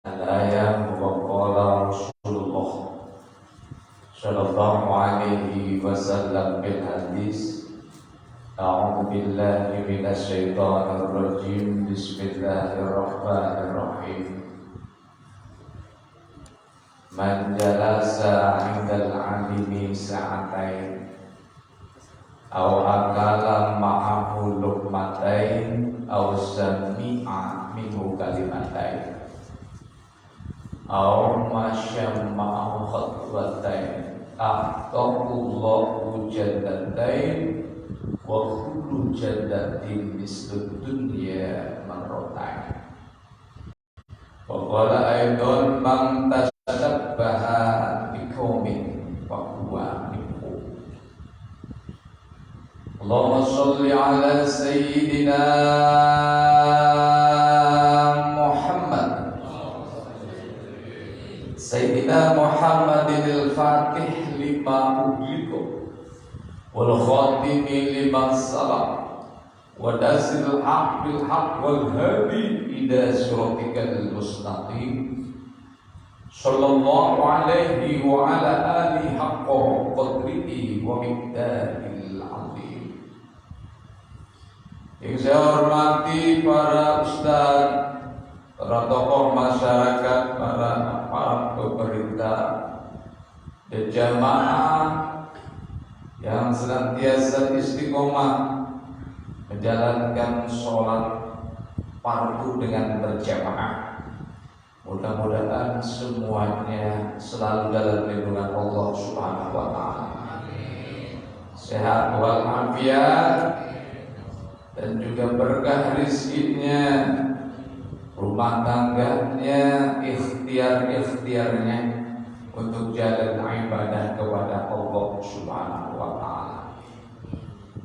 الآية وقال رسول الله صلى الله عليه وسلم بالحديث أعوذ بالله من الشيطان الرجيم بسم الله الرحمن الرحيم من جلس عند العالم ساعتين أو أكل معه لقمتين أو سمع منه كلمتين أو مشى معه خطوتين أعطاه الله جنتين وكل جنة مثل الدنيا مرتين. وقال أيضا من تشبه بقوم فهو منهم. اللهم صل على سيدنا محمد الفاتح لما أغلق والخاتم لما سبق وناصر الحق بالحق والهادي إلى صراطك المستقيم صلى الله عليه وعلى آله حق قدره ومقداره العظيم. Yang saya hormati para ustaz, para tokoh masyarakat, para pemerintah dan jamaah yang senantiasa istiqomah menjalankan sholat fardu dengan berjamaah. Mudah-mudahan semuanya selalu dalam lindungan Allah Subhanahu wa taala. Sehat walafiat dan juga berkah rezekinya, rumah tangganya, ikhtiar-ikhtiarnya untuk jalan ibadah kepada Allah Subhanahu wa taala.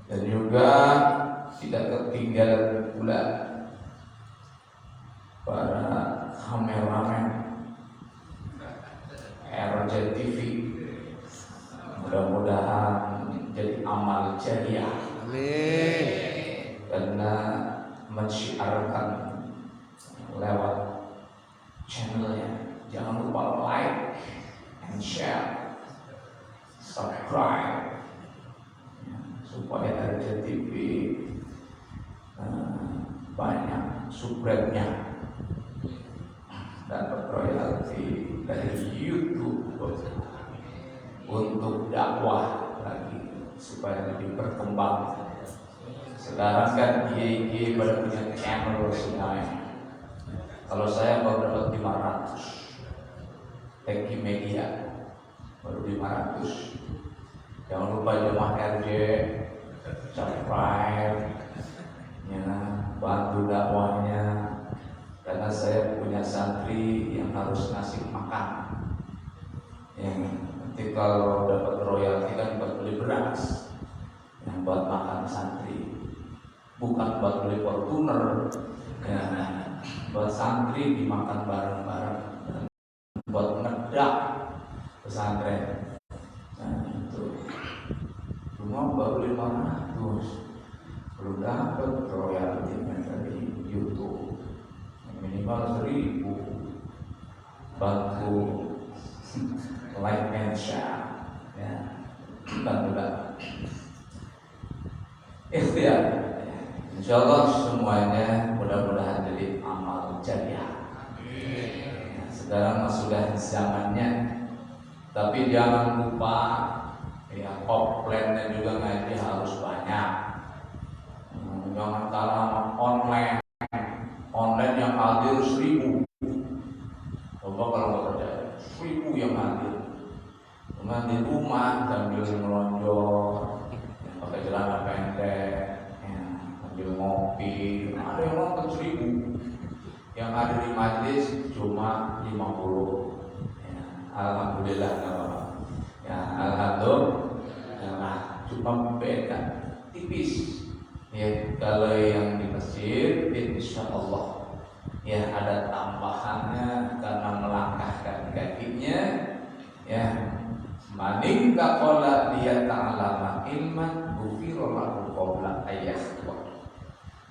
Dan juga tidak ketinggalan pula para kameramen RJTV. Mudah-mudahan jadi amal jariah. Amin. Karena mensyiarkan lewat channelnya. Jangan lupa like and share, subscribe, supaya RJTV banyak subscribe-nya, dapat royalti dari YouTube untuk dakwah lagi supaya lebih berkembang. Sekarang kan IG baru punya channel semuanya. Kalau saya baru dapat 500, Teki Media baru 500. Jangan lupa jemaah RJ subscribe, ya, bantu dakwahnya. Karena saya punya santri yang harus ngasih makan. Nanti kalau dapat royalti kan buat beli beras, yang buat makan santri, bukan buat beli Fortuner. Ya, buat santri dimakan bareng-bareng, buat ngedak pesantren. Nah itu cuma baru 500, belum dapat royalti dari YouTube. Minimal 1000. Bantu like and share, ya, bantu ikhtiar. Insyaallah semuanya mudah-mudahan jadi amal jariah. Ya, sekarang sudah zamannya, tapi jangan lupa ya, offline-nya juga ngaji harus banyak. Jangan kalah online yang hadir 1000. Coba kalau nggak percaya, 1000 yang hadir. Cuma di rumah sambil melonjor, pakai celana pendek, sambil ngopi. Ada yang nonton 1000, yang ada di majelis cuma 50. Ya, alhamdulillah, ya, alhamdulillah, cuma beda tipis. Ya, kalau yang di masjid, insya Allah, ya ada tambahannya karena melangkahkan kakinya. Ya, maning kakola dia ta'alama ilman gufiro lahu qabla ayah.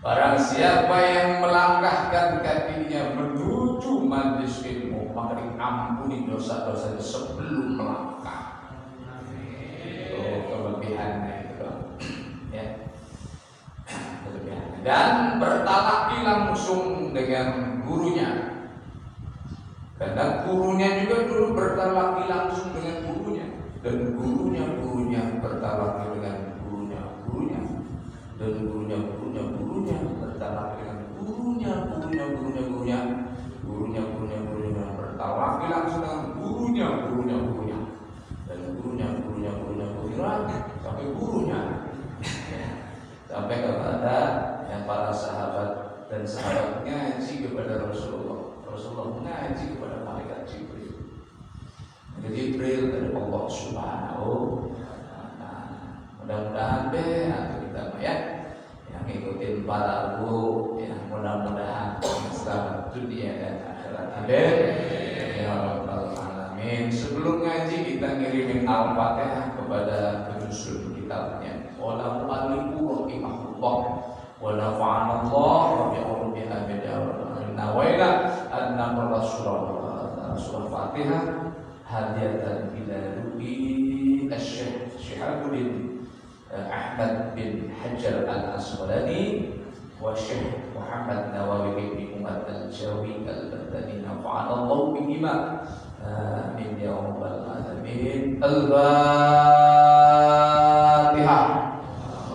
Barang siapa yang melangkahkan kakinya menuju majelis ilmu, maka diampuni dosa-dosanya sebelum melangkah. Itu kelebihannya itu, ya. Kelebihannya. Dan bertalaki langsung dengan gurunya. Karena gurunya juga dulu bertalaki langsung dengan gurunya, dan gurunya bertalaki dengan gurunya, dan gurunya bertalaki dengan gurunya bertalaki langsung dengan gurunya, dan gurunya sampai gurunya, sampai kepada yang para sahabat dan sahabat ngaji kepada Rasulullah mengaji kepada malaikat Jibril. Jibril dari Allah Subhanahu wa Ta'ala. Mudah-mudahan kita ya yang ngikutin para guru, yang mudah-mudahan selamat dunia dan akhirat. Amin. Ya Rabbal Alamin. Sebelum ngaji kita ngirimin Al-Fatihah kepada penyusun kitabnya. Wa mu'allifu rahimahullah. Wa nafa'anallah wa bi'ulumiha bid'ah. Nawaila an-namr surah Fatihah hadiyatan ila ru'i asy-Syaikh Syihabuddin Ahmad bin Hajar al-Asqalani wa Syekh Muhammad Nawawi bin Umar al-Jawi al-Badani nafa'anallahu bihima amin ya rabbal alamin. Al-Fatihah.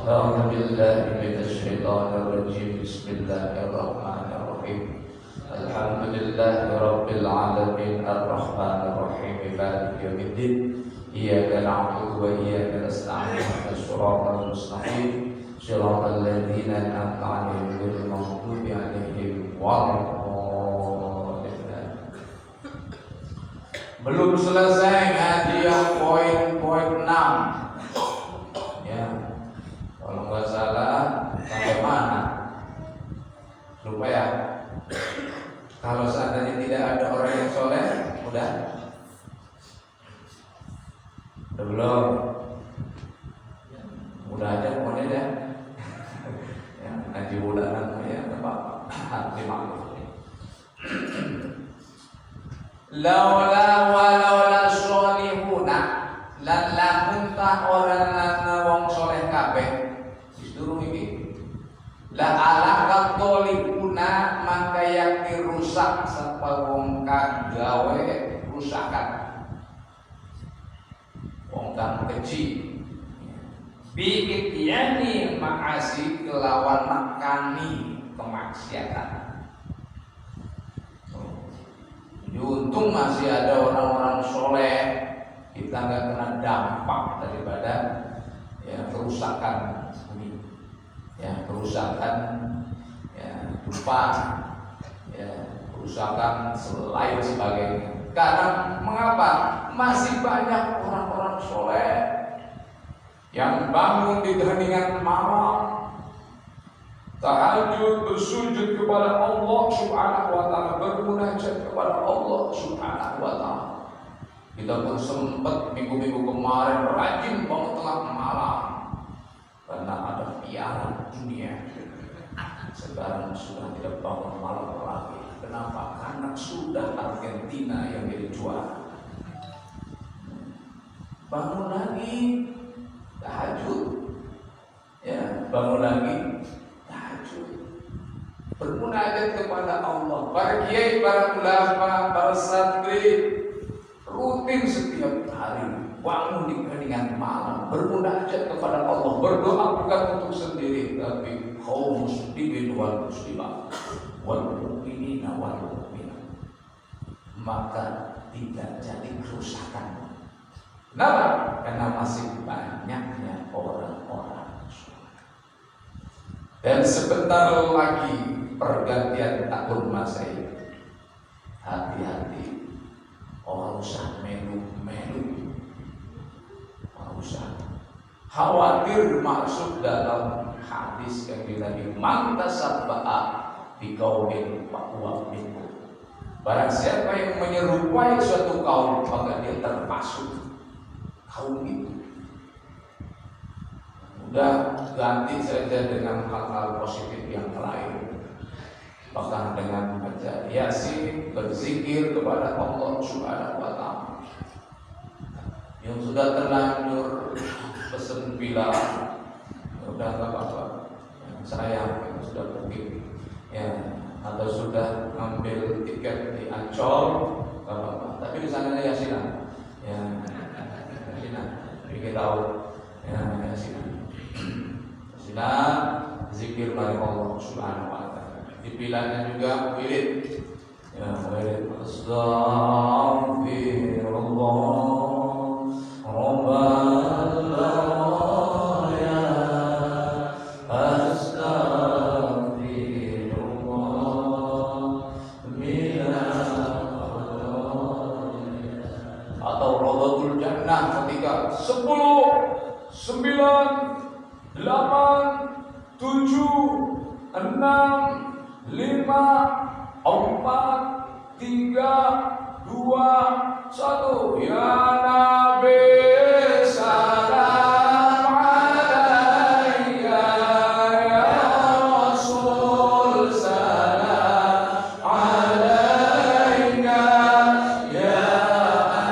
A'udzu billahi minasy syaithanir rajim. Bismillahirrahmanirrahim. Alhamdulillahi rabbil alamin arrahmanir rahim maliki yaumiddin. Iyyaka na'budu wa iyyaka nasta'in ihdinas siratal mustaqim siratal ladzina an'amta 'alaihim ghairil maghdubi 'alaihim waladdallin. Belum selesai ngaji yang poin 6. Ya. Kalau nggak salah sampai mana? Lupa ya. Kalau seandainya tidak ada orang yang soleh, udah belum. Udah aja pokoknya ya. Ya ngaji bulanan ya apa? Terima. Laula sholihuna lan lamun ta orang wong soleh kabeh disuruh iki. La ala katolipuna maka yakni rusak sapa wong kang gawe rusakan. Wong kang keji biityani makasi kelawan makani kemaksiatan. Untung masih ada orang-orang soleh, kita nggak kena dampak daripada ya kerusakan bumi, ya kerusakan ya lupa, ya kerusakan selain sebagainya. Karena mengapa? Masih banyak orang-orang soleh yang bangun di heningan malam, tahajud bersujud kepada Allah Subhanahu wa Ta'ala, bermunajat kepada Allah Subhanahu wa Ta'ala. Kita pun sempat minggu-minggu kemarin rajin bangun tengah malam karena ada piala dunia. Sekarang sudah tidak bangun malam lagi. Kenapa? Karena sudah Argentina yang jadi juara. Bangun lagi tahajud, ya bangun lagi tahajud, bermunajat kepada Allah. Para kiai, para ulama, para santri rutin setiap hari bangun di keheningan malam bermunajat kepada Allah, berdoa bukan untuk sendiri tapi kaum muslimin wal muslimat wal mu'minina wal mu'minat, maka tidak jadi kerusakan. Kenapa? Karena masih banyaknya orang-orang soleh. Dan sebentar lagi pergantian tahun Masehi. Hati-hati, orang usah melu-melu, orang usah khawatir masuk dalam hadis yang bilang mantasabba'a biqaumin fahuwa minhum. Barang siapa yang menyerupai suatu kaum maka dia termasuk kaum itu. Udah ganti saja dengan hal-hal positif yang lain. Bahkan dengan membaca Yasin, berzikir kepada Allah Subhanahu wa Ta'ala. Yang sudah terlanjur pesen villa, udah nggak apa-apa. Sayang, yang sudah pergi, ya, atau sudah ngambil tiket di Ancol, nggak apa-apa. Tapi di sana Yasinan, ya, Yasinan, bikin tahu, ya, Yasinan, zikir dari Allah Subhanahu wa Ta'ala. Di pilihannya juga wirid, ya, wirid Astaghfirullah. Atau Rodatul Jannah ketika 10, 9, 8, 7, 6, 5, 4, 3, 2, 1. Ya Nabi salam alaika, ya Rasul salam alaika, ya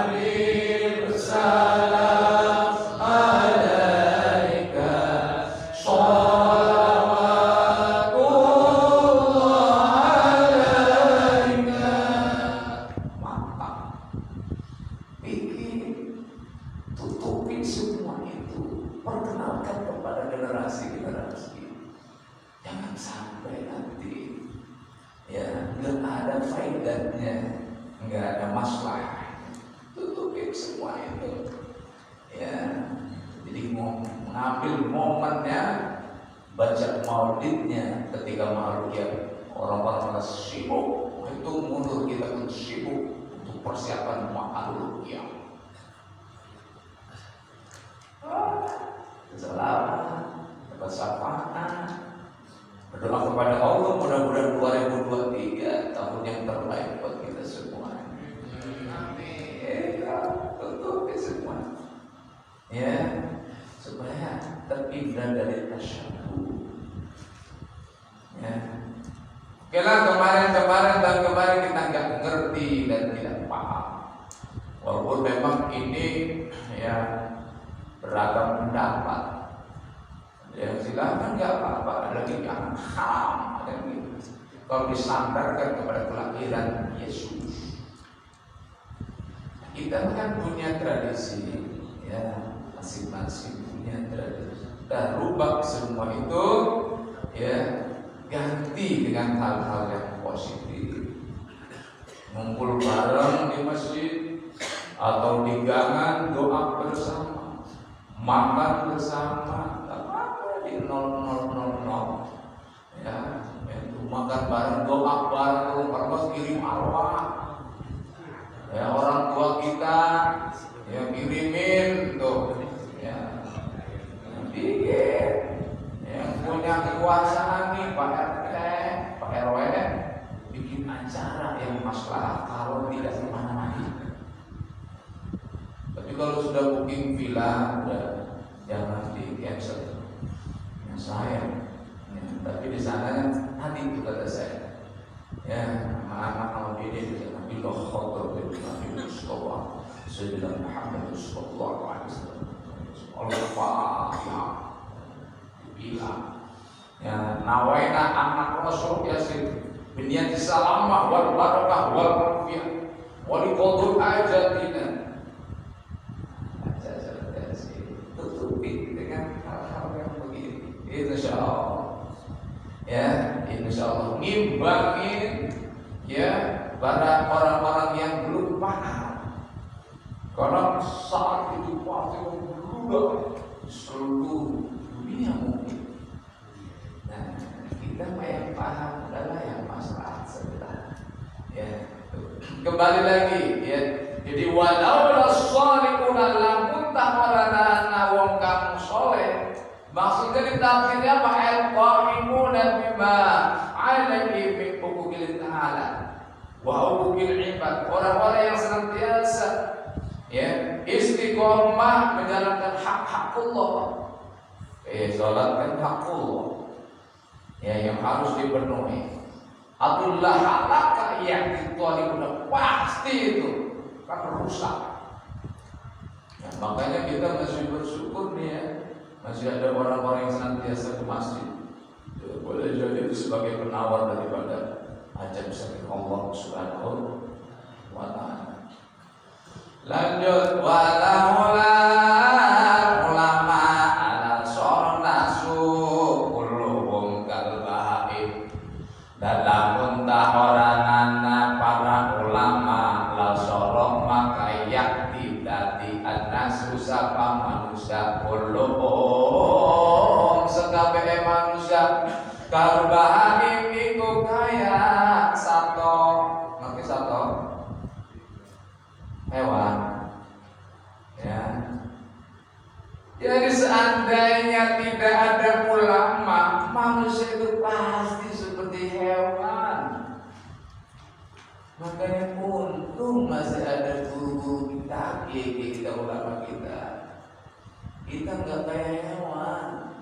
Amir salam alaika, tutupi semua itu, perkenalkan kepada generasi-generasi. Jangan sampai nanti ya nggak ada faedahnya, nggak ada masalah. Tutupi semua itu, ya. Jadi mengambil momennya, baca maulidnya ketika maulid orang-orang sibuk, itu mundur kita pun sibuk untuk persiapan maulid yang selamat, dapat syafaat, berdoa kepada Allah mudah-mudahan 2023 tahun yang terbaik buat kita semua. Amin. Tutup semua, ya, supaya terhindar dari tasyabbuh. Ya. Oke lah, kemarin kita nggak ngerti dan tidak paham. Walaupun memang ini ya beragam pendapat, ya silakan, nggak apa-apa. Ada lagi yang haram, ada yang gitu. Kalau disandarkan kepada kelahiran Yesus, kita kan punya tradisi, ya, masing-masing punya tradisi. Kita rubah semua itu, ya, ganti dengan hal-hal yang positif. Ngumpul bareng di masjid atau di gangan, doa bersama, makan bersama, apa di 0000, ya, itu makan bareng, doa bareng, orang kirim arwah, ya, orang tua kita yang kirimin tuh, ya, bikin, yang punya kekuasaan nih Pak RT, Pak RW, bikin acara yang masalah kalau tidak kemana-mana. Tapi kalau sudah booking villa, udah jangan di cancel. Ya, sayang. Ya, tapi di sana nanti itu kata saya, ya, anak-anak kalau ini bisa Nabi Lohotor dari Nabi Mustafa Sayyidina Muhammad Sallallahu Alaihi Wasallam. Al-Fatihah dibilang, ya, nawaina anak Rasul Yasin biniyati salamah wal barakah wal mafiyah wal qadul ajatina. Tutupi dengan hal-hal yang begini, insyaallah, ya, insyaallah ngimbangin, ya, pada orang-orang yang belum paham. Karena saat itu pasti membludak seluruh dunia mungkin. Nah, kita yang paham adalah yang masalah sebelah, ya. Kembali lagi, ya. Jadi walau salihuna lamun tamarana wong kang soleh, maksudnya ditafsirnya apa? Al-qaimu dan bima alaihi min huquqil ta'ala wa huquqil ibad, orang-orang yang senantiasa, ya, istiqomah menjalankan hak-hak Allah, Sholat kan hakul, ya yang harus dipenuhi. Abdullah halaka yang udah pasti itu kan rusak. Ya, makanya kita masih bersyukur nih ya, masih ada orang-orang yang senantiasa ke masjid. Ya, boleh jadi itu sebagai penawar daripada ajab sakit Allah Subhanahu wa ta'ala. Lanjut, walaula ulama ala sornasu kulluhum kalbaib. Dalam tahoranana para ulama la sorong maka yakti dadi anasu sapa manusia kulluhum sekabehe manusia kalbaib iku kaya sato. Ngerti sato? Hewan, ya. Jadi seandainya tidak ada ulama, manusia itu pasti seperti hewan. Makanya untung masih ada guru kita, kita ulama kita. Kita nggak kayak hewan.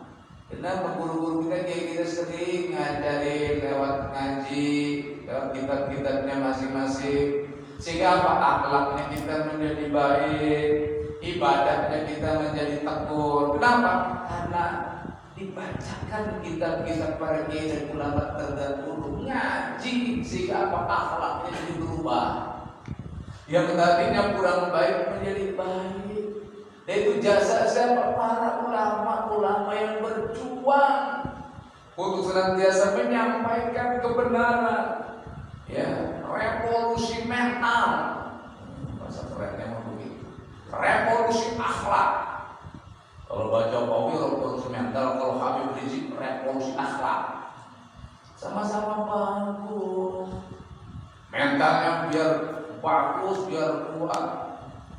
Kenapa guru-guru kita sering ngajarin lewat ngaji, lewat kitab-kitabnya masing-masing. Sehingga apa? Akhlaknya kita menjadi baik, ibadahnya kita menjadi tekun. Kenapa? Karena dibacakan kitab-kitab para kiai dan ulama terdahulu, ngaji, sehingga apa? Akhlaknya jadi berubah. Yang tadinya kurang baik menjadi baik. Dan itu jasa siapa? Para ulama yang berjuang untuk senantiasa menyampaikan kebenaran. Ya, revolusi mental, bahasa kerennya begitu. Revolusi akhlak. Kalau baca Jokowi revolusi mental, kalau Habib Rizik revolusi akhlak. Sama-sama bagus. Mentalnya biar bagus, biar kuat.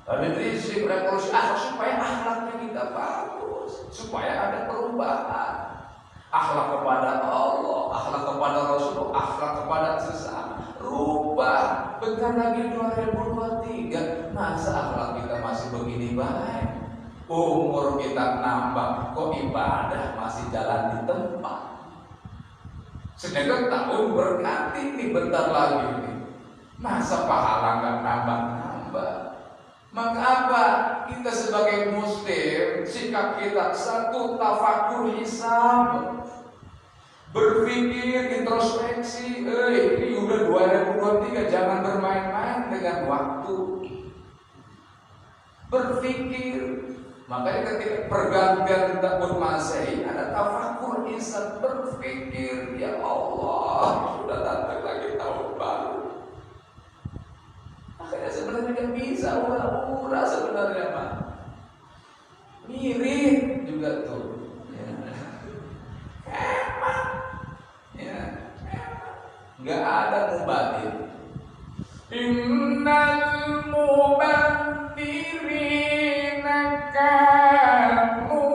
Habib Rizik revolusi akhlak supaya akhlaknya kita bagus, supaya ada perubahan. Akhlak kepada Allah, akhlak kepada Rasul, akhlak kepada sesama. Rubah, bentar lagi 2023. Masa akhlak kita masih begini baik? Umur kita nambah, kok ibadah masih jalan di tempat? Sedangkan tahun berganti nih bentar lagi nih. Masa pahala nggak nambah-nambah? Maka apa? Kita sebagai muslim, sikap kita satu, tafakur hisab, berpikir, introspeksi. Ini udah 2023, jangan bermain-main dengan waktu. Berpikir. Makanya ketika pergantian tahun Masehi ada tafakur hisab, berpikir, ya Allah, sudah datang lagi tahun baru. Makanya sebenarnya kan bisa ura-ura sebenarnya Pak. Mirip juga tuh. Ya. Hemat. Ya, hemat. Enggak ada mubadir. Innal mubadirina kanu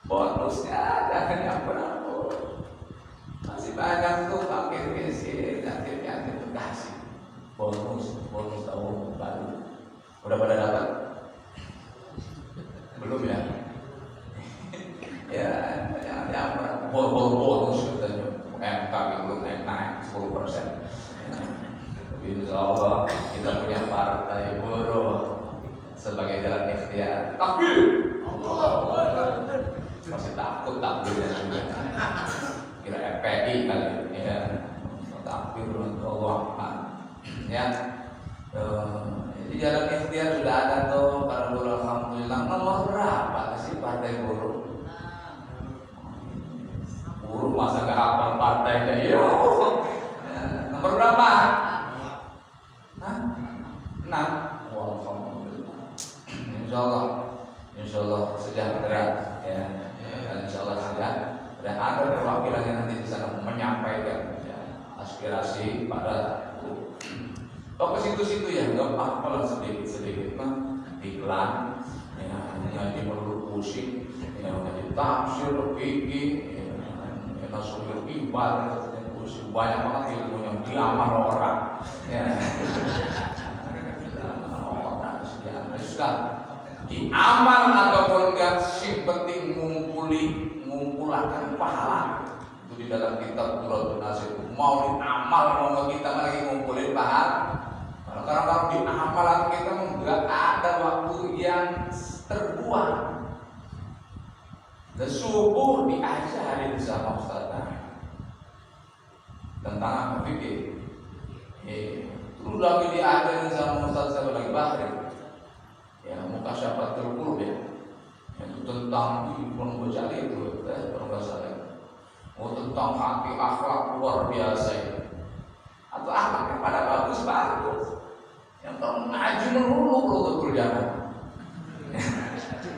bonusnya jangan diampun-ampun. Masih banyak tuh fakir miskin, yatim piatu kasih bonus tahun baru. Udah pada dapat? Belum ya? Ya, jangan diampun. Bonus katanya MK belum naik 10%. Tapi insya Allah kita punya partai buruh sebagai jalan ikhtiar. Takbir! Allah. Masih takut takbirnya juga. Kira FPI kali ya. Takbir untuk Allah. Ya. Jadi jalan ikhtiar sudah ada tuh para buruh, alhamdulillah. Nomor berapa sih partai buruh? Buruh masa nggak hafal partainya? Ya. Nomor berapa? Hah? 6. Wah, alhamdulillah. Insya Allah sejahtera ya. Insya Allah sudah ada perwakilan yang nanti di sana menyampaikan ya, aspirasi pada ke situ-situ ya, nggak apa-apa sedikit-sedikit mah iklan ya, ngaji melulu pusing, ngaji tafsir, fikih, langsung ibadah, pusing banyak banget ilmu yang diamal orang. Diamal ataupun gak sih penting ngumpulkan pahala. Itu di dalam kitab Quratul Nasir. Mau diamal mau kita lagi ngumpulin pahala. Kalau di amalan kita nggak ada waktu yang terbuang. Dan subuh diajarin sama Ustaz tentang apa fikih. Terus lagi diajarin sama Ustaz saya lagi bahri. Ya muka siapa terpuluh ya. Itu tentang Ibnu Ghazali itu, kalau nggak salah. Tentang hati akhlak luar biasa itu. Atau akhlak pada bagus. Yang tahu ngaji melulu betul jangan.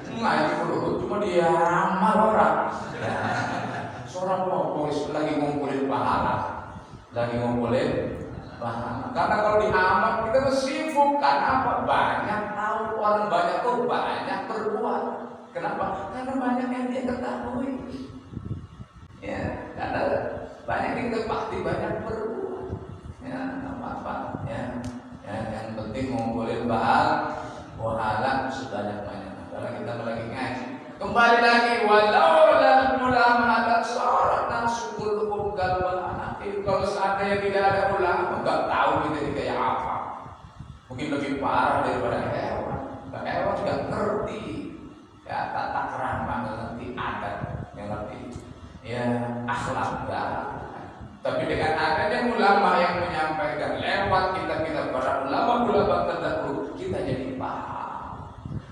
Ngaji melulu cuma dia amal orang. Seorang polis lagi ngumpulin pahala. Karena kalau di amal kita sibuk, karena banyak tahu orang banyak tuh banyak berbuat. Kenapa? Karena banyak yang dia ketahui. Ya, karena banyak yang terpakti banyak berbuat. Ya, apa-apa. Ya, yang penting ngumpulin pahala sebanyak-banyak. Karena kita lagi ngaji. Kembali lagi walau la ulama tasarrana sukul galwa. Kalau seandainya tidak ada ulama, nggak tahu kita ini kayak apa. Mungkin lebih parah daripada hewan. Hewan juga ngerti, ya tata krama ngerti, adat yang ngerti, ya akhlak enggak. Tapi dengan adanya ulama yang menyampaikan lewat kita para ulama terdahulu, kita jadi paham.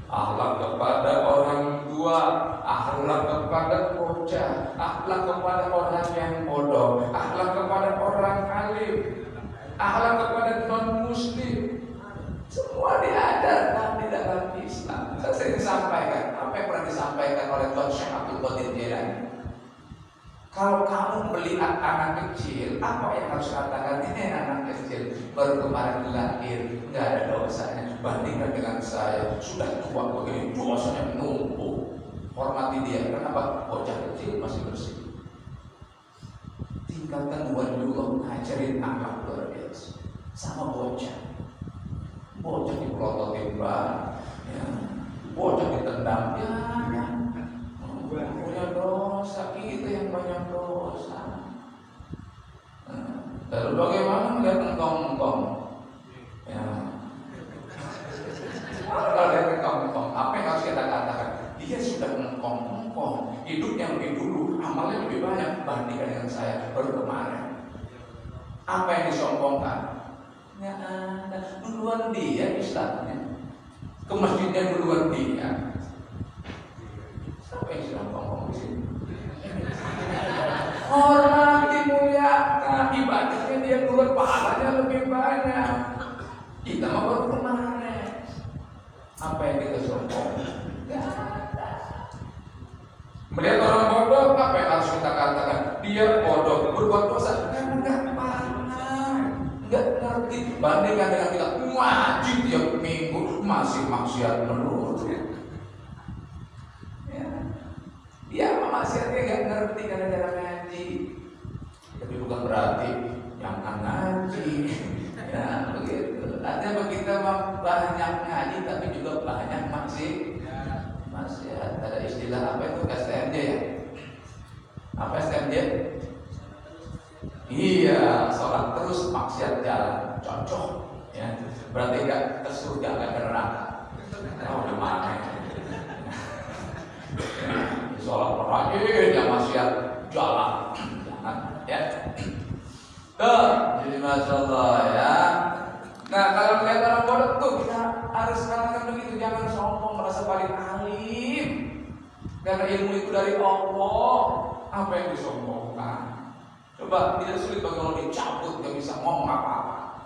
Akhlak kepada orang tua, akhlak kepada bocah, akhlak kepada orang yang bodoh, akhlak kepada orang alim, akhlak kepada non muslim, semua diajarkan di dalam Islam. Saya sering sampaikan apa yang pernah disampaikan oleh Tuan Syekh Abdul Qadir Jailani. Kalau kamu melihat anak kecil, apa yang harus katakan? Ini anak kecil baru kemarin lahir, nggak ada dosanya. Bandingkan dengan saya, sudah tua begini, dosanya menumpuk. Hormati dia, kenapa? Bocah kecil masih bersih. Tinggalkan wajullah ngajarin akhlak luar biasa. Sama bocah dipelototin ban, ya. Bocah ditendang, ya. Punya dosa, kita yang banyak dosa. Lalu bagaimana melihat engkong? Ya. Kalau lihat engkong, apa yang harus kita katakan? Dia sudah engkong, hidupnya lebih dulu, amalnya lebih banyak bandingkan dengan saya baru kemarin. Apa yang disombongkan? Ya ada, duluan dia Islamnya, ke masjidnya duluan dia. Siapa yang sedang ngomong di sini? Orang dimuliakan, ibadahnya dia duluan, pahalanya lebih banyak. Kita mau baru kemarin. Apa yang kita sombong? Gak ada. Melihat orang bodoh, apa yang harus kita katakan? Dia bodoh, berbuat dosa, karena nggak paham, nggak ngerti. Bandingkan dengan kita ngaji tiap minggu masih maksiat melulu. Ya, maksiatnya nggak ngerti karena cara ngaji. Tapi bukan berarti yang ngaji. Ya begitu. Artinya kita banyak ngaji tapi juga banyak maksiat. Ada istilah apa itu STMJ ya? Apa STMJ? Iya, sholat terus maksiat jalan, cocok. Ya, berarti nggak ke surga, nggak ke neraka. Oh, gimana? Sholat rajin, yang maksiat jalan, jangan ya. Jadi masyaallah ya. Nah kalau melihat orang bodoh tuh kita harus katakan begitu, jangan sombong merasa paling alim. Karena ilmu itu dari Allah. Apa yang disombongkan? Coba tidak sulit bagi orang dicabut, gak bisa ngomong apa-apa.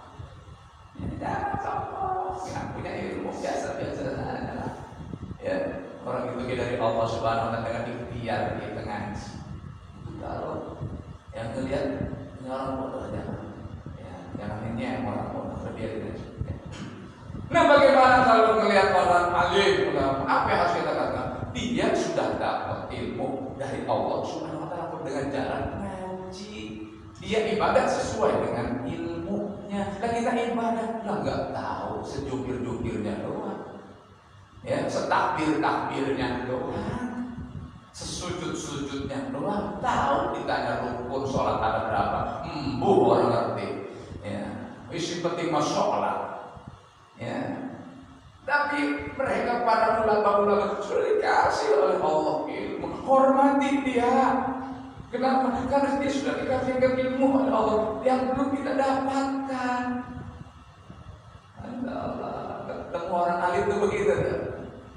Jangan sombong, yang punya ilmu biasa-biasa saja. Ya. Orang itu dari Allah Subhanahu wa taala dengan ikhtiar di tengah. Kalau yang terlihat orang bodoh jangan ini yang orang bodoh dia tidak. Nah bagaimana kalau melihat melihat orang alim, apa yang harus kita katakan? Dia sudah dapat ilmu dari Allah Subhanahu wa taala dengan jalan ngaji. Dia ibadat sesuai dengan ilmunya. Lah kita ibadat lah nggak tahu sejukir-jukirnya doang. Ya, setakbir-takbirnya doang. Sesujud-sujudnya doang. Tahu ditanya rukun sholat ada berapa? Orang ngerti. Ya, isi penting mah sholat. Ya. Tapi mereka para ulama-ulama sudah dikasih oleh Allah ilmu. Hormati dia. Kenapa? Karena dia sudah dikasih ilmu oleh Allah yang belum kita dapatkan. Allah, ketemu orang alim itu begitu kan?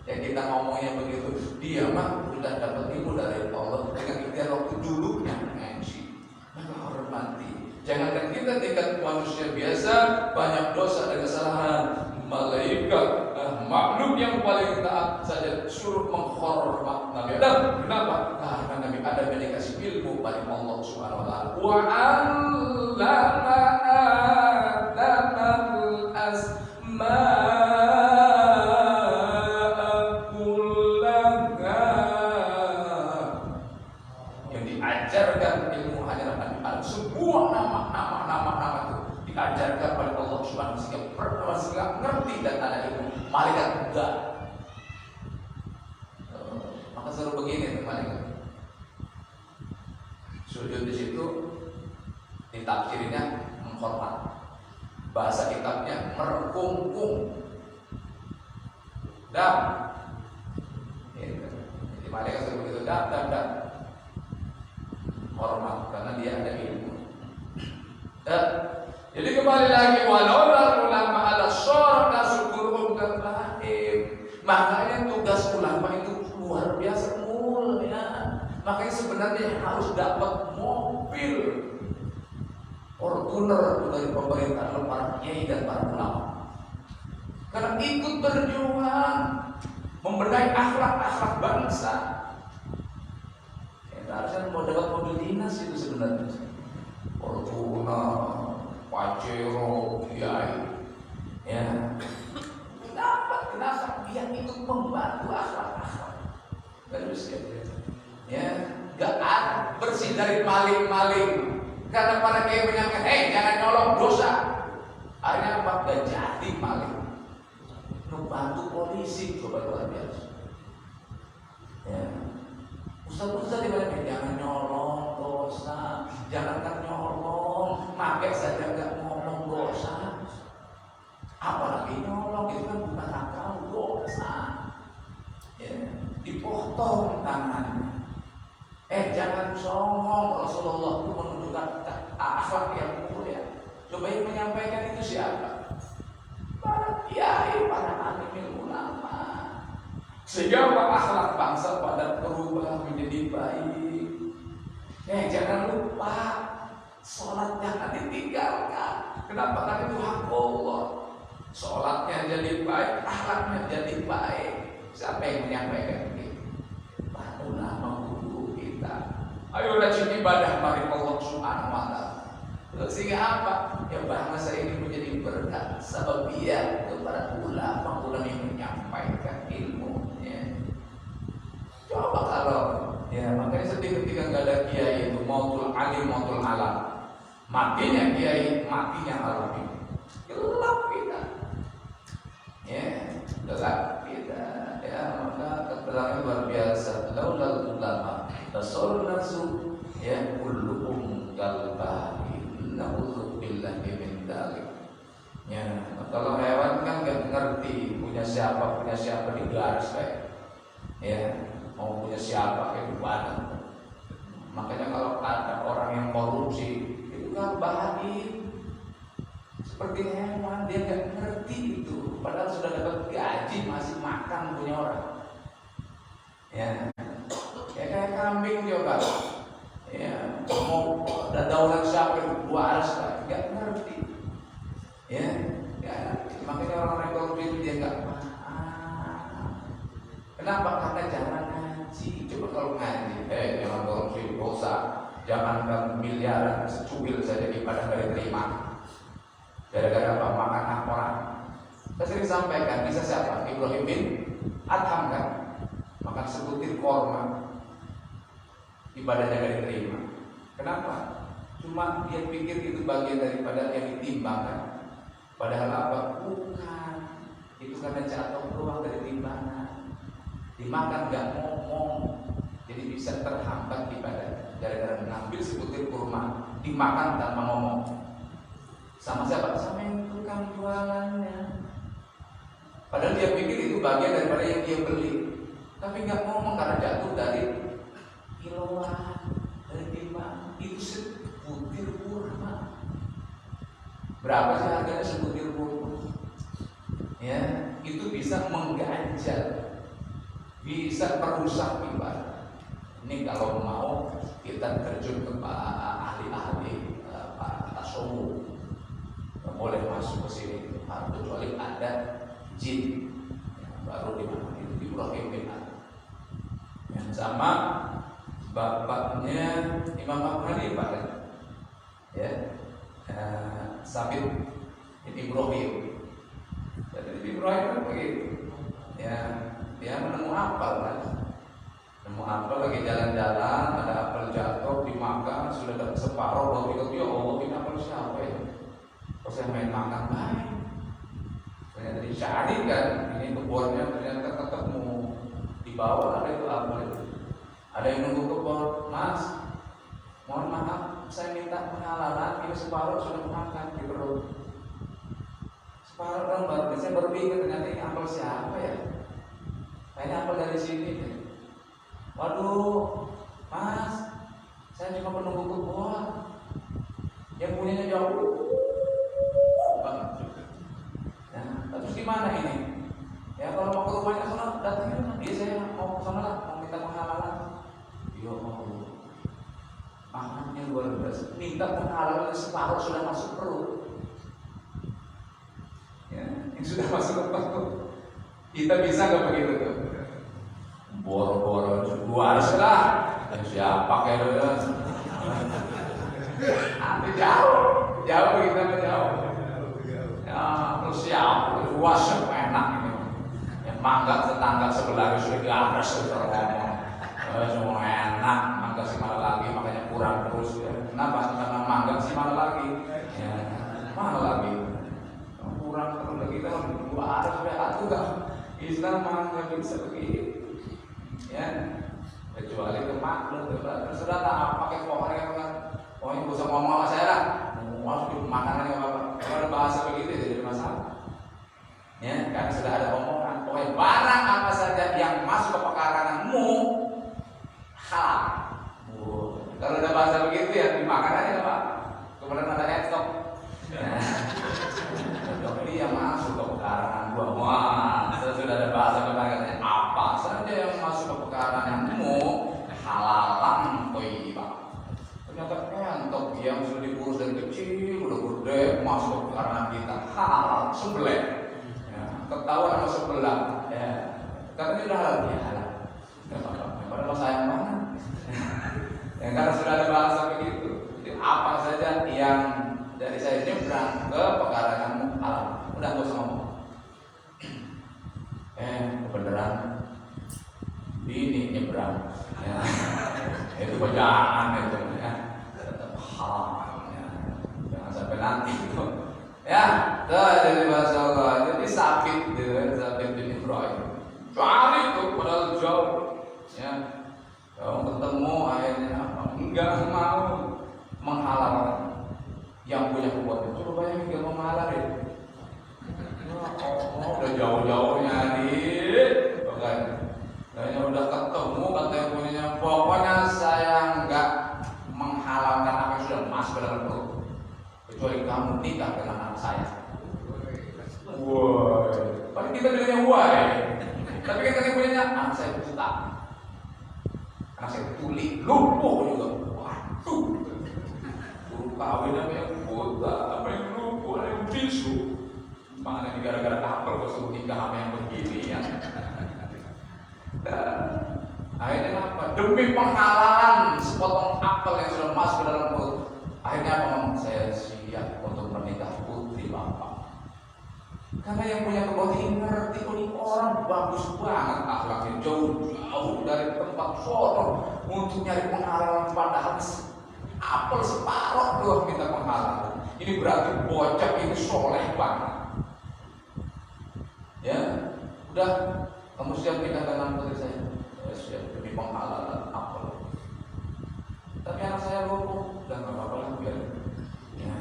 Ya kita ngomongnya begitu. Dia mah sudah dapat ilmu dari Allah dengan ikhtiar waktu dulunya ngaji. Maka hormati. Jangankan kita tingkat manusia biasa banyak dosa dan kesalahan. Malaikat, makhluk yang paling taat saja suruh menghormat Nabi Adam. Kenapa? Karena Nabi Adam yang dikasih ilmu dari Allah Subhanahu wa taala. Wa 'allama Adama al-asma'a kullaha. Yang diajarkan ilmu hanya Nabi Adam. Semua nama itu diajarkan oleh Allah Subhanahu wa taala. Sehingga ngerti dan ada ilmu. Malaikat enggak. Maka suruh begini malaikat. Sujud di situ ditafsirnya menghormat. Bahasa kitabnya merengkung. Dam. Jadi malaikat suruh begitu dam. Hormat karena dia ada ilmu. Jadi kembali lagi walau ulama ala syarqa syukurum kabahim. Makanya tugas ulama itu luar biasa mulia. Makanya sebenarnya harus dapat mobil Fortuner dari pemerintah para kiai dan para ulama. Karena ikut berjuang membenahi akhlak bangsa. Harusnya mau dapat mobil dinas itu sebenarnya. Fortuner, Pajero, Kiai, ya. Kenapa? Dia ikut membantu akhlak. Terus ya, gak ada bersih dari maling. Karena para kiai menyampaikan, jangan nyolong dosa. Akhirnya apa? Gak jadi maling. Membantu polisi, coba luar biasa. Ya. Ustaz di mana jangan nyolong dosa, jangankan nyolong, pakai saja nggak ngomong dosa, apalagi nyolong itu kan bukan akal dosa. Ya, dipotong tangannya. Jangan songong. Rasulullah itu menunjukkan akhlak yang mulia. Coba yang menyampaikan itu siapa? Para kiai, para alim ulama. Sehingga akhlak bangsa pada berubah menjadi baik. Jangan lupa sholat jangan ditinggalkan. Kenapa? Karena itu hak Allah. Sholatnya jadi baik, akhlaknya jadi baik. Siapa yang menyampaikan ini? Para ulama guru kita. Ayo rajin ibadah mari Allah Subhanahu wa taala. Sehingga apa? Ya bangsa ini menjadi berkat sebab dia kepada ulama yang menyampaikan ilmu. Coba kalau makanya sedih ketika nggak ada kiai itu mautul alim mautul alam. Matinya kiai, matinya alam ini. Gelap kita. Gelap kita. Maka keterangan luar biasa. Laulal ulama rasul nasu kulluhum kalbahi. Na'udzubillahi min dzalik. Kalau hewan kan nggak ngerti punya siapa di garis kayak. Mau punya siapa kehidupan. Makanya kalau ada orang yang korupsi itu kan bahagia seperti hewan, dia nggak ngerti itu. Padahal sudah dapat gaji masih makan punya orang. Kayak kambing juga. Mau daulat siapa itu dua aras nggak ngerti. Makanya orang korupsi itu dia nggak paham. Kenapa? Karena jangan ngaji. Coba kalau ngaji, jangan korupsi dosa. Jangankan miliaran secuil saja ibadah dari terima. Gara-gara apa? Makan hak orang. Saya sering sampaikan, bisa siapa? Ibrahim bin Adham kan, makan sebutir korma, ibadahnya gak diterima. Kenapa? Cuma dia pikir itu bagian daripada yang ditimbangkan. Padahal apa? Bukan. Itu karena jatuh keluar dari timbangan. Dimakan gak ngomong, jadi bisa terhambat ibadah gara-gara mengambil sebutir kurma, dimakan tanpa ngomong. Sama siapa? Sama yang tukang jualannya. Padahal dia pikir itu bagian daripada yang dia beli, tapi nggak ngomong karena jatuh dari kiloan, dari timbangan. Itu sebutir kurma. Berapa sih harganya sebutir kurma? Ya, itu bisa mengganjal, bisa merusak ibadah. Ini kalau mau kita terjun ke ahli-ahli para tasawuf, nggak boleh masuk ke sini, kecuali ada jin yang baru dimana itu Ibrahim bin Adham. Yang sama bapaknya Imam Abu Hanifah kan? Ya, Sabit bin Ibrahim. Jadi Ibrahim kan begitu. Ya, dia menemu apel kan? Nemu apel lagi jalan-jalan, ada apel jatuh dimakan, sudah dapat separuh, baru pikir ya Allah ini apel siapa ya? Pas saya main makan baik. Ternyata dicari kan, ini kebunnya ternyata ketemu di bawah ada itu apel itu. Ada yang nunggu kebun, Mas, mohon maaf, saya minta penghalalan, ini separuh sudah makan di perut. Separuh kan baru, saya baru pikir ternyata ini apel siapa ya? Kayaknya apel dari sini deh. Waduh, Mas, saya cuma penunggu kebun, yang punyanya jauh banget. Ya, terus gimana ini? Ya kalau mau ke rumahnya sana datangin, dia saya mau ke sana lah, mau minta penghalalan. Ya Allah, makannya luar biasa. Minta penghalalan separuh sudah masuk perut. Ya, yang sudah masuk ke perut. Kita bisa nggak begitu tuh? Boro-boro gua harus lah. Siapa kayak lu? Nanti jauh kita jauh. Ya, terus siapa? Luas enak ini. Yang mangga tetangga sebelah sudah garas sudah ngomong. Semua enak, mangga sih mana lagi, makanya kurang terus. Ya. Kenapa? Karena mangga sih mana lagi? Ya, mana lagi? Kurang terus lagi kita gua harus aku gak Islam mangga bisa begitu. Ya, kecuali ke makhluk, terserah tak pakai pohon kan, pokoknya gak usah ngomong sama saya lah, masuk makanan yang apa, kalau bahasa begitu jadi masalah. Ya, karena sudah ada omongan, pokoknya barang apa saja yang masuk ke pekarannanmu halal. Kalau ada bahasa begitu ya dimakan aja pak, kemudian ada laptop. Jadi yang masuk ke pekarangan gua, wah, sudah ada bahasa katanya apa saja yang masuk ke pekaranganmu halalan thayyibah. Ternyata entok yang sudah diurus dari kecil udah gede masuk ke pekarangan kita halal sebelah. Ya, ketahuan sama sebelah. Ya, katanya sudah halal ya halal. Padahal sayang banget. Ya, karena sudah ada bahasa begitu. Jadi apa saja yang dari saya nyebrang ke pekaranganmu halal. Udah gak usah ngomong. Kebenaran ini nyebrang. Ya. Itu bacaan itu ya. Tetap halal ya. Jangan sampai nanti itu. Ya, dari bahasa Allah. Jadi Sabit gitu ya, Sabit bin Ibrahim. Cari itu padahal jauh. Ya. Kalau ketemu akhirnya apa? Enggak mau menghalalkan yang punya kekuatan. Coba bayangin dia mau menghalal ya. Udah jauh-jauhnya nih, kayaknya udah ketemu katanya punyanya. Pokoknya saya nggak menghalalkan apa yang sudah masuk ke dalam perut, kecuali kamu nikah dengan anak saya. Woi, tapi kita bilangnya woi, tapi kan katanya punyanya anak saya buta, anak saya tuli, lumpuh juga. Waduh, baru kawin apa yang buta, apa yang lumpuh, apa yang bisu. Makanya gara-gara apel kok suruh nikah sama yang begini ya. Dan akhirnya apa? Demi penghalalan sepotong apel yang sudah masuk ke dalam perut, akhirnya apa? Saya siap untuk menikah putri bapak. Karena yang punya kebun ini ngerti, ini orang bagus banget akhlaknya, jauh dari tempat sono untuk nyari pengalaman, padahal apel separuh doang minta pengalaman. Ini berarti bocah ini soleh banget. Ya, udah, kamu siap pindah tangan putri saya? Siap, demi penghalalan apel. Tapi anak saya lumpuh, udah nggak apa-apa lah, biar. Ya.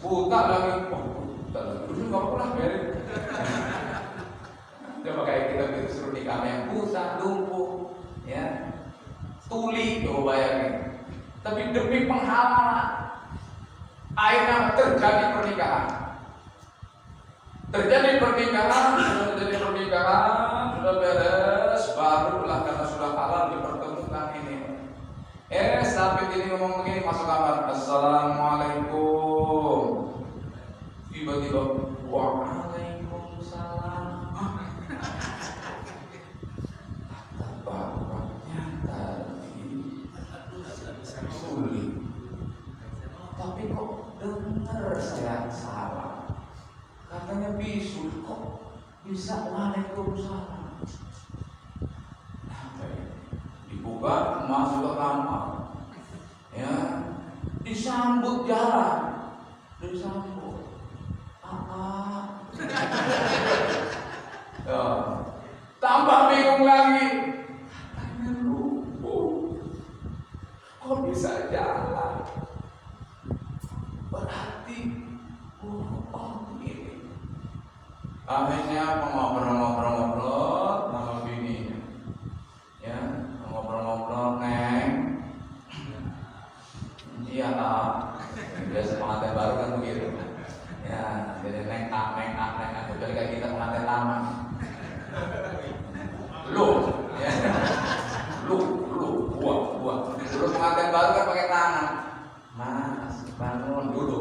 Buta lagi, buta lagi. Dulu nggak apa-apa lah, biarin. Coba kayak kita gitu suruh nikah yang buta, lumpuh, ya, tuli, coba bayangin. Tapi demi penghalalan, akhirnya terjadi pernikahan. Terjadi pernikahan, sudah beres, barulah karena sudah halal dipertemukan ini. Sampai ini ngomong begini, masuk kamar, Assalamualaikum. Tiba-tiba, Waalaikumsalam. Bapaknya tadi sulit, tapi kok dengar saya salah. Katanya bisu, kok bisa Waalaikumsalam? Dibuka, masuk ke kamar, ya, disambut jalan, disambut, ya, tambah bingung lagi, katanya lumpuh, kok bisa jalan? Berarti, ini. Akhirnya ngobrol-ngobrol sama bininya, ya, ngobrol-ngobrol, Neng, iya lah, biasa pengantin baru kan begitu, ya, jadi neng, kecuali kayak kita pengantin lama, ya, buah, dulu pengantin baru kan pakai tangan, Mas, bangun dulu,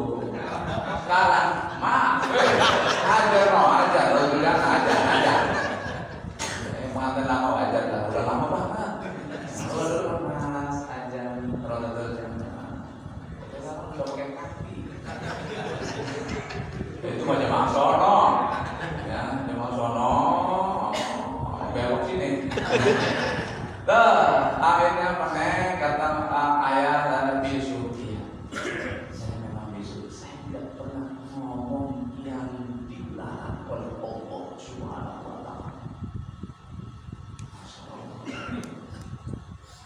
sekarang, Mas, ajar, pengantin lama wajar lah, udah lama banget. Mas, ajar, udah pakai kaki. Itu mah jemaah sono, ya, jemaah sono, belok sini. Akhirnya kata ayah dan bisu, saya memang bisu, saya tidak pernah ngomong yang dilarang oleh Allah Subhanahu wa Ta'ala.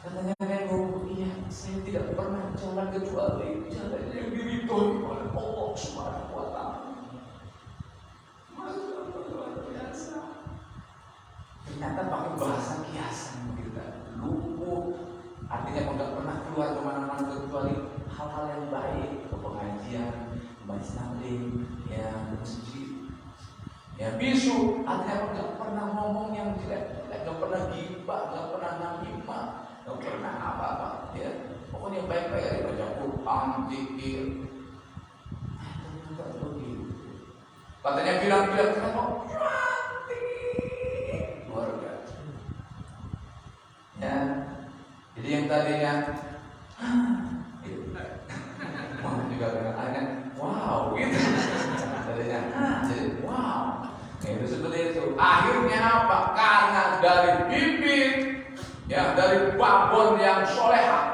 Katanya Neng, iya, saya tidak pernah jalan kecuali jalan yang diridhoi oleh Allah Subhanahu wa Ta'ala. Luar biasa. Ternyata pakai bahasa kiasan kita, lumpuh, artinya udah pernah keluar kemana-mana kecuali hal-hal yang baik, ke pengajian, baca taklim, ya, masjid. Ya, bisu, artinya nggak pernah ngomong yang jelek, nggak pernah gibah, nggak pernah namimah, nggak pernah apa-apa, ya. Pokoknya baik-baik aja, baca Quran, zikir. Enggak begitu. Katanya bilang-bilang kenapa? Luar biasa. Ya, jadi yang tadinya, juga dengan akhirnya, wow, gitu. Tadinya, jadi wow. Itu seperti itu. Akhirnya apa? Karena dari bibit, ya, dari babon yang soleha,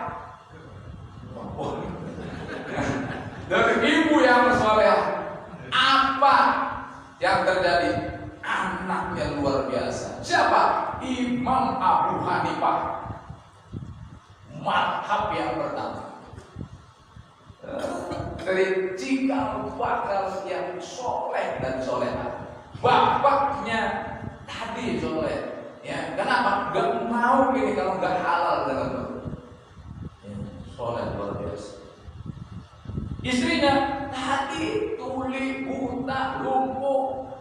dari ibu yang soleha, apa yang terjadi? Anak yang luar biasa. Siapa? Imam Abu Hanifah, mazhab yang pertama. Dari cikal bakal yang soleh dan soleha. Bapaknya tadi soleh, ya. Kenapa? Gak mau ini kalau gak halal dengan ya, soleh luar biasa. Istrinya tadi tuli, buta, lumpuh,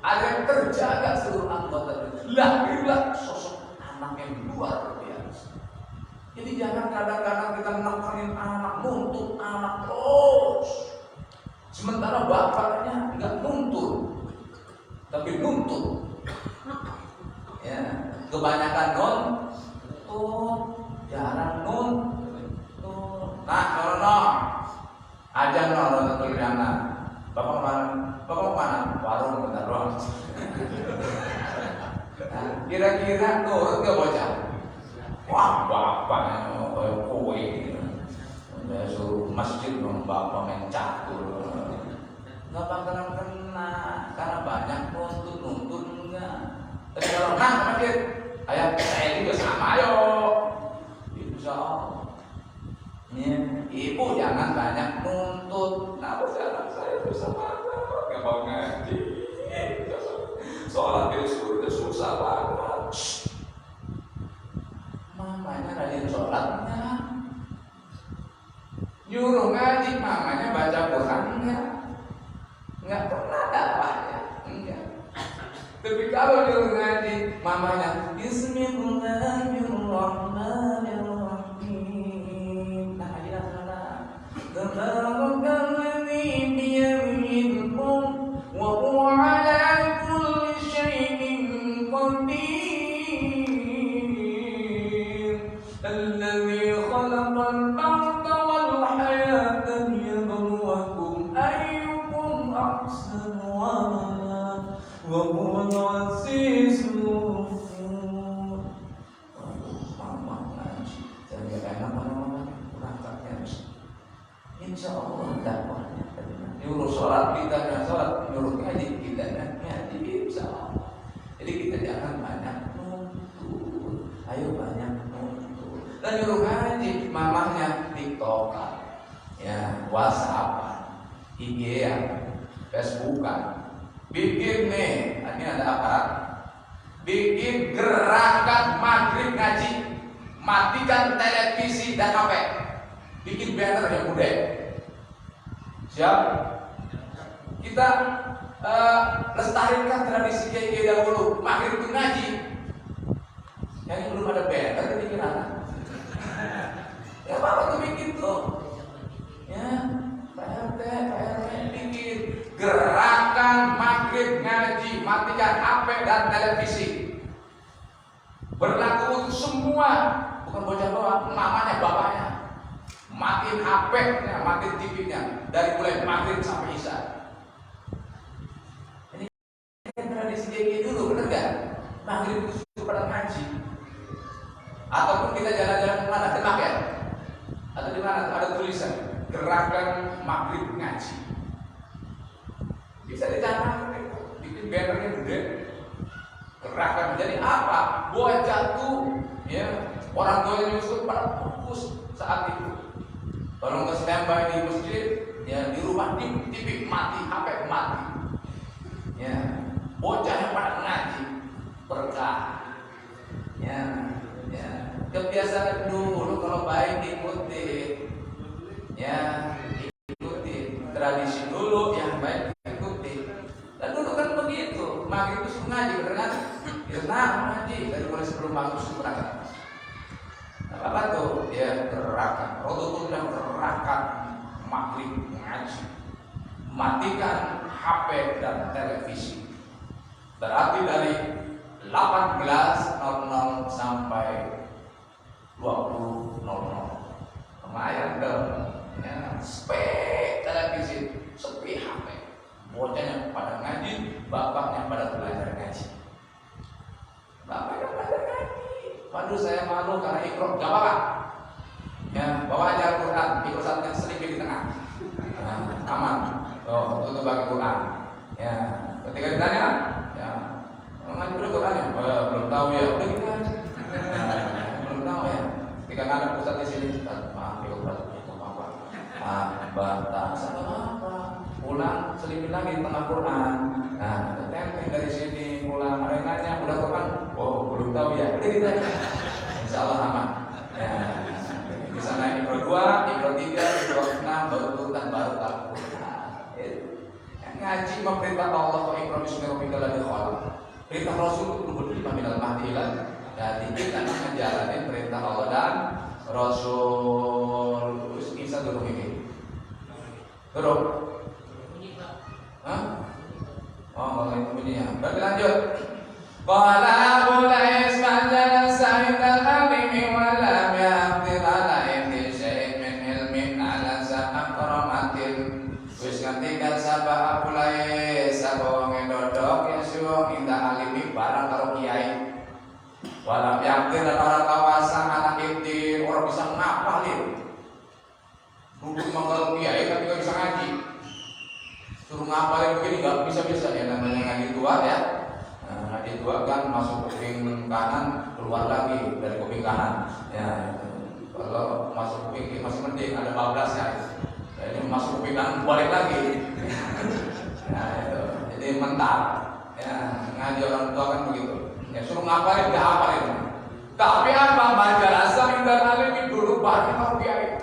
ada yang terjaga seluruh anggota. Lahirlah sosok anak yang luar biasa. Jadi jangan kadang-kadang kita nekanin anak, nuntut anak terus. Sementara bapaknya nggak nuntut, tapi nuntut. Ya, kebanyakan jarang nuntut. Nah, aja nol tulisannya. Bapak kemana? Kira-kira nurut gak bocah? Wah, bapaknya kayak kue. Udah suruh masjid dong, bapak main catur. Nggak bakalan kena, karena banyak nuntut enggak. Tapi kalau nah masjid, ayah saya juga sama ayo. Insya Allah. Ibu jangan banyak nuntut. Nah, sekarang saya susah banget, nggak mau ngaji. Sholat itu susah banget. Mamanya rajin sholatnya, nyuruh ngaji mamanya baca Qurannya, nggak pernah dakwahnya, enggak. Tapi kalau nyuruh ngaji mamanya Bismillahirrahmanirrahim. Nah, aja sana. Tabarakalladzi biyadihil mulk wa huwa ala kulli syai'in qadir. Alladzi khalaqal mauta wal hayata liyabluwakum ayyukum ahsanu amala wa huwal azizul ghafur. Mama ngaji, jadi enak mana berangkatnya. Insya Allah dakwahnya. Nyuruh sholat kita dengan sholat, nyuruh ngaji kita dengan ngaji, insya Allah. Jadi kita jangan banyak nuntut, ayo banyak nuntut. Dan nyuruh ngaji, mamahnya TikTokan, ya WhatsAppan, IG-an, Facebookan. Bikin nih, ini ada apa? Bikin gerakan maghrib ngaji, matikan televisi dan HP. Bikin banner yang mudah. Siap? Kita lestarikan tradisi kiai dahulu. Maghrib itu ngaji. Yang belum ada banner itu bikin apa? Ya apa tuh bikin tuh? Ya, PRT bikin gerakan maghrib ngaji, matikan HP dan televisi. Berlaku untuk semua, bukan bocah doang, mamanya, bapaknya. Matiin HP-nya, matiin TV-nya dari mulai maghrib sampai isya. Ini tradisi kayak dulu, bener gak? Maghrib itu sudah pada ngaji. Ataupun kita jalan-jalan kemana, Demak ya? Atau di mana ada tulisan gerakan maghrib ngaji. Bisa dicanangkan, bikin bannernya gede. Gerakan jadi apa? Bocah tuh, ya orang tuanya nyusul pada fokus saat itu. Kalau nggak standby di masjid, ya di rumah TV mati, HP mati. Ya, bocah yang pada ngaji berkah. Ya, kebiasaan dulu kalau baik diikuti. Ya, ikuti tradisi dulu yang baik diikuti. Dan dulu kan begitu, maghrib itu ngaji, bener kan? Nah, ngaji dari mulai sebelum maghrib berangkat. Apa tuh? Ya gerakan, Rasulullah yang gerakan maghrib ngaji, matikan HP dan televisi. Berarti dari 18.00 sampai 20.00. Lumayan dong. Ya, sepi televisi, sepi HP. Bocahnya pada ngaji, bapaknya pada belajar ngaji. Bapaknya belajar ngaji. Waduh, saya malu karena ikhrok, gak apa-apa. Ya, bawa aja Al-Quran, ikhrok satunya selipin di tengah. Nah, aman. Oh, tutup bagi Quran. Ya, ketika ditanya, ya, ngaji dulu Quran ya? Oh, belum tahu ya. Udah gitu aja. Belum tahu ya. Ketika ada pusat di sini, maaf, ikhrok apa-apa. Batas apa-apa. Pulang selipin lagi di tengah Quran. Nah, tempel dari sini pulang. Ada yang nanya, udah Quran? Oh, belum tahu ya. Udah gitu aja. Insya Allah aman. Ya, di sana ikro 2, ikro 3, ikro 6, baru turutan baru Al-Quran. Ngaji memerintah Allah wa ikro bismillahirrahmanirrahim ladzi khalaq. Perintah Rasul itu berlima minal mahdi ilal. Jadi kita menjalani perintah Allah dan Rasul. Isa dulu ini. Turun. Hah? Oh, kalau itu bunyinya. Berarti lanjut. Qala Abu Lais ma'ala sa'id al-alimi wa lam yaqdir ala inti syai'in min ilmin ala sa'akramatin. Wis ketika sabah Abu Lais, sabah wong dodok ya suwong indah alimi barang karo kiai. Walam yakin dan orang kawasan anak inti orang bisa ngapalin. Duduk manggal kiai tapi nggak bisa ngaji. Suruh ngapalin begini nggak bisa-bisa ya, namanya ngaji tua ya. Nah, ngaji tua kan masuk kuping kanan keluar lagi dari kuping kanan. Ya, kalau masuk kuping kiri masih mending ada bablasnya. Nah, ini masuk kuping kanan balik lagi. Nah itu, jadi mental. Ya, ngaji orang tua kan begitu. Ya suruh ngapalin nggak hafalin. Tapi apa madrasah dan alim dulu baru mau kiai.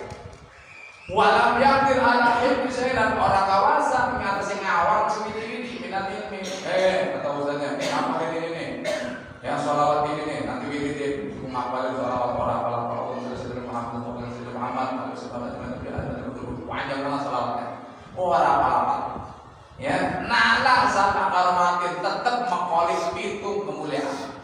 Walam yakin ala hibbi saya dan orang kawasan mengatasi ngawang sendiri minat ini. Atau ustaznya nih hafalin ini nih. Ya sholawat ini nih nanti wiridin ngapalin sholawat orang kalau Muhammad panjang banget sholawatnya. Hafal. Ya, nala sama karomatin tetap mengkolis pitung kemuliaan,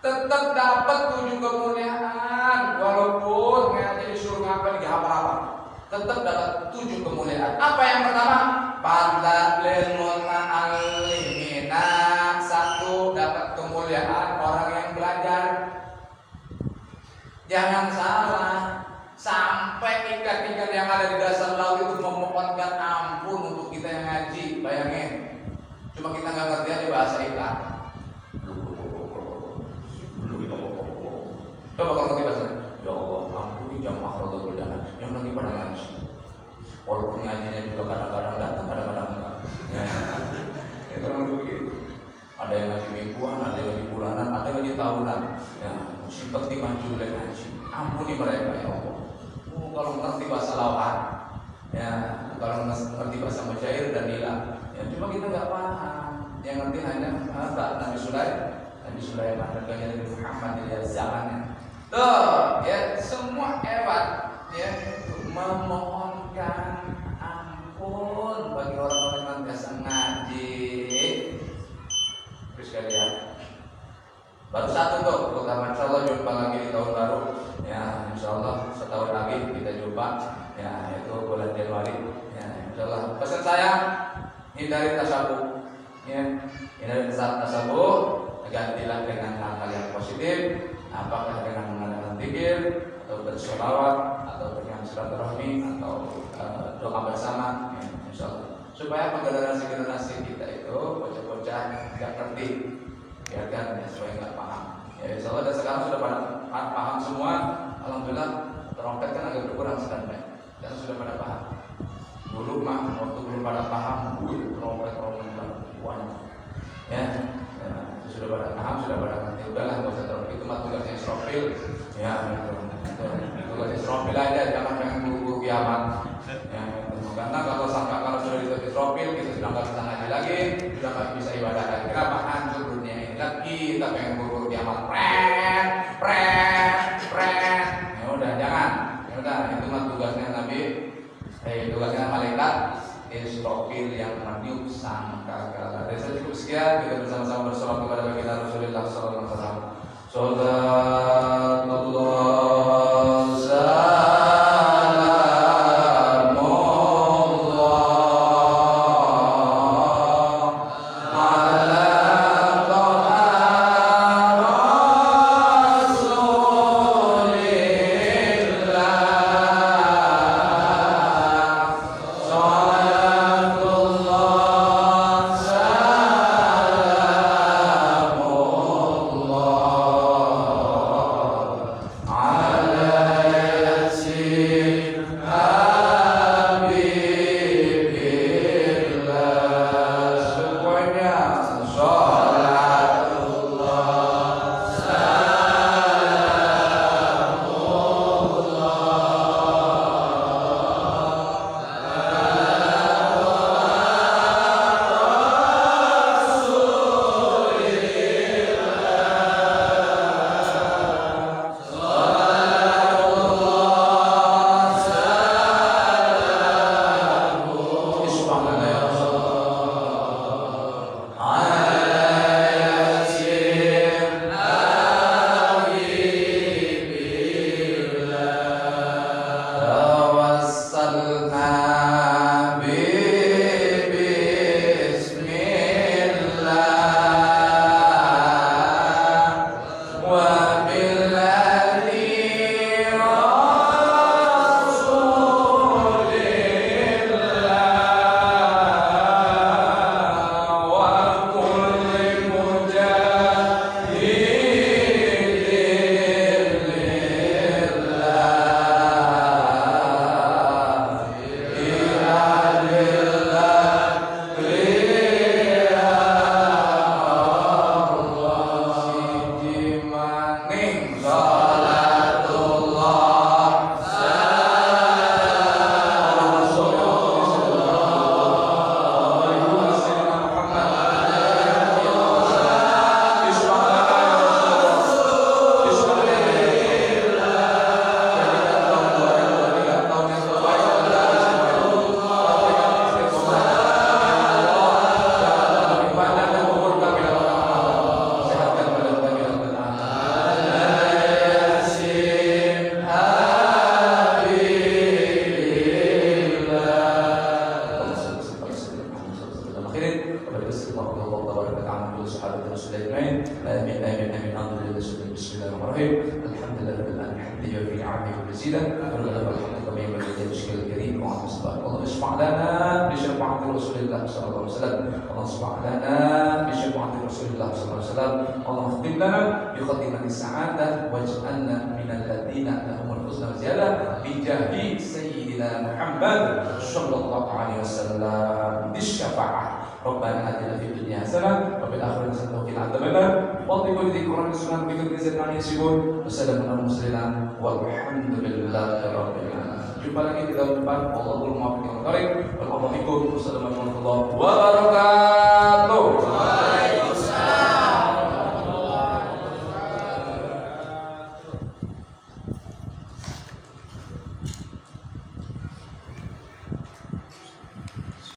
tetap dapat 7 kemuliaan walaupun ngaji disuruh ngapain di apa-apa, tetap dapat 7 kemuliaan. Apa yang pertama? Fadlul muta'allimina, 1 dapat kemuliaan orang yang belajar. Jangan salah, sampai ikan-ikan yang ada di dasar laut itu memohonkan ampun untuk kita yang ngaji. Bayangin, cuma kita nggak ngerti aja bahasa ikan. Coba kalau ngerti bahasa, ya Allah, ampuni jamaah Rodotul Dana yang lagi pada ngaji. Walaupun ngajinya juga kadang-kadang datang, kadang-kadang enggak. Ya, itu orang begitu. Ada yang ngaji mingguan, ada yang ngaji bulanan, ada yang ngaji tahunan. Ya, seperti maju oleh ngaji. Ampuni mereka ya Allah. Kalau mengerti bahasa lawan, ya kalau mengerti bahasa Mujair dan Nila, ya cuma kita nggak paham. Yang ngerti hanya Nabi Sulaiman dan Nabi Muhammad ya zamannya. Tuh, ya semua hebat, ya memohonkan ampun bagi orang-orang yang biasa ngaji. Terus kalian baru 1 tuh, terutama insya Allah jumpa lagi di tahun baru. Ya, insya Allah setahun lagi kita jumpa. Ya, itu bulan Januari. Ya, insya Allah. Pesan saya, hindari tasabuh. Ya, hindari tasabuh. Gantilah dengan hal-hal yang positif. Apakah dengan mengadakan zikir atau bersolawat atau dengan silaturahmi atau doa bersama. Ya, insya Allah. Supaya generasi kita itu bocah-bocah nggak ngerti. Biarkan ya, supaya nggak paham. Ya, insya Allah dan sekarang sudah pada paham semua. Alhamdulillah, trompet kan agak berkurang sekarang dan sudah pada paham. Dulu mah waktu belum pada paham, trompet banyak. Ya, sudah pada paham, sudah pada ngerti. Udahlah, nggak usah trompet, itu mah tugasnya Israfil. Ya, tugasnya Israfil aja, jangan pengen buru-buru kiamat. Ya, karena kalau sudah ditutup Israfil, kita sudah nggak bisa ngaji lagi, sudah nggak bisa ibadah lagi. Kenapa? Hancur dunia ini. Kita pengen buru-buru kiamat. Ya udah, jangan. Ya udah, itu mah tugasnya Nabi. Tugasnya malaikat Israfil yang meniup sangkakala. Dari saya cukup sekian, kita bersama-sama bersolat kepada baginda Rasulullah sallallahu alaihi wasallam. akhirin. Wa barik Allah tabaraka wa ta'ala wa sahabati rasul ajmain. Amin amin amin. Bismillahirrahmanirrahim. Alhamdulillahirabbil alamin. Hamdan fi 'amalihi wa zidan. Wa alhamdulillahi kama yanbaghi li wajhihi al-karim wa 'ala subhanahu. Allah isma' lana bi syafa'ati Rasulillah sallallahu alaihi wasallam. Allah isma' lana bi syafa'ati Rasulillah sallallahu alaihi wasallam. Allah khtim lana bi khatimati sa'adah waj'alna minal ladzina lahumul husna wa ziyadah bi jahi sayyidina Muhammad sallallahu alaihi wasallam. Bisyafa'ah Rabbana atina fid dunya hasanah wa fil akhirati hasanah wa qina adzabannar. Wa qul dzikran sunan bi dzikrin yasibun. Wassalamu ala mursalin walhamdulillahi rabbil alamin. Jumpa lagi di tahun depan. Wallahul muwaffiq. Wassalamualaikum warahmatullahi wabarakatuh.